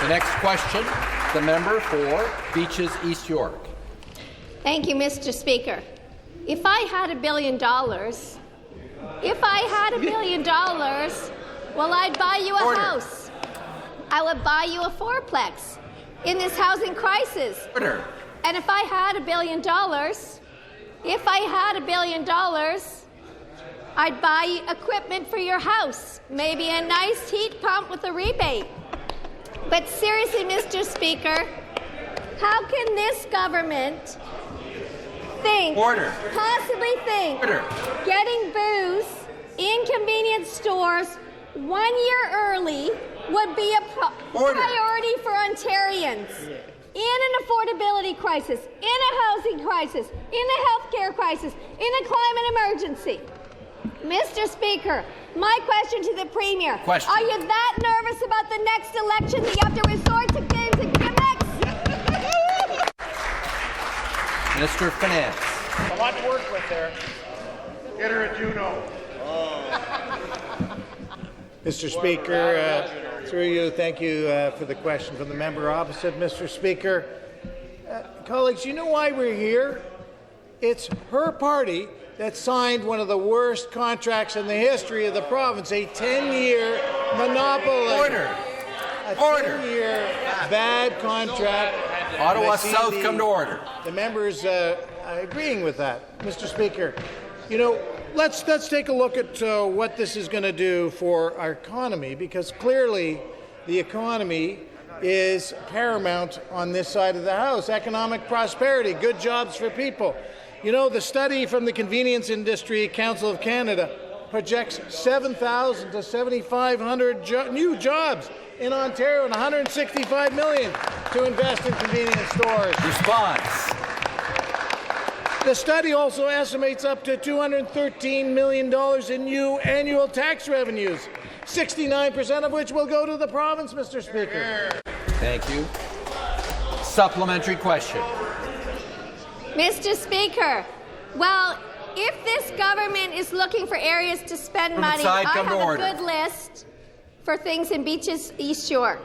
The next question, the member for Beaches East York. Thank you, Mr. Speaker. If I had $1 billion, well, I'd buy you a house. I would buy you a fourplex in this housing crisis. Order. And if I had $1 billion, I'd buy equipment for your house, maybe a nice heat pump with a rebate. But seriously, Mr. Speaker, how can this government possibly think getting booze in convenience stores 1 year early would be a priority for Ontarians in an affordability crisis, in a housing crisis, in a healthcare crisis, in a climate emergency? Mr. Speaker, my question to the Premier, are you that nervous about the next election that you have to resort to gimmicks? Minister of Finance. A lot to work with there. Get her a Juno. Mr. Speaker, through you, thank you for the question from the member opposite. Mr. Speaker, colleagues, you know why we're here? It's her party that signed one of the worst contracts in the history of the province, a 10-year monopoly. Order. A 10-year bad contract. Ottawa South, come to order. The members agreeing with that. Mr. Speaker, you know, let's take a look at what this is going to do for our economy, because clearly the economy is paramount on this side of the House. Economic prosperity, good jobs for people. You know, the study from the Convenience Industry Council of Canada projects 7,000 to 7,500 new jobs in Ontario and $165 million to invest in convenience stores. Response. The study also estimates up to $213 million in new annual tax revenues, 69% of which will go to the province, Mr. Speaker. Thank you. Supplementary question. Mr. Speaker, well, if this government is looking for areas to spend money, I have a good list for things in Beaches East York.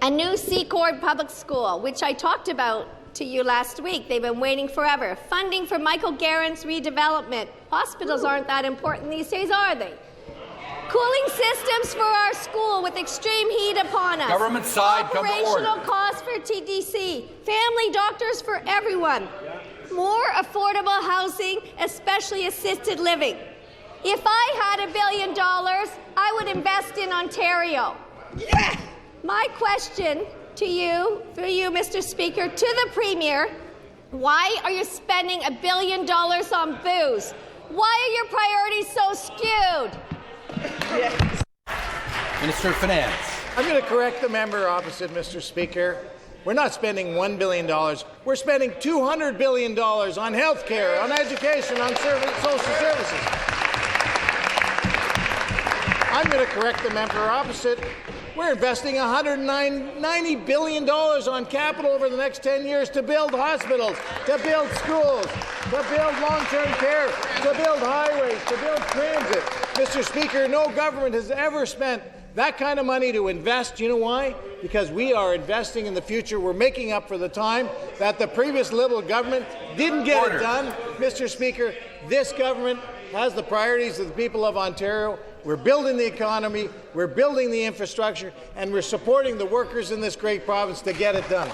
A new Secord public school, which I talked about to you last week. They've been waiting forever. Funding for Michael Garrett's redevelopment. Hospitals aren't that important these days, are they? Cooling systems for our school with extreme heat upon us. Government side, come to order. Operational costs for TDC. Family doctors for everyone. More affordable housing, especially assisted living. If I had $1 billion, I would invest in Ontario. Yeah! My question to you, through you, Mr. Speaker, to the Premier, why are you spending $1 billion on booze? Why are your priorities so skewed? Yes. Minister of Finance. I'm going to correct the member opposite, Mr. Speaker. We're not spending $1 billion. We're spending $200 billion on health care, on education, on social services. I'm going to correct the member opposite. We're investing $190 billion on capital over the next 10 years to build hospitals, to build schools, to build long-term care, to build highways, to build transit. Mr. Speaker, no government has ever spent that kind of money to invest. You know why? Because we are investing in the future. We're making up for the time that the previous Liberal government didn't get it done. Mr. Speaker, this government has the priorities of the people of Ontario. We're building the economy, we're building the infrastructure, and we're supporting the workers in this great province to get it done.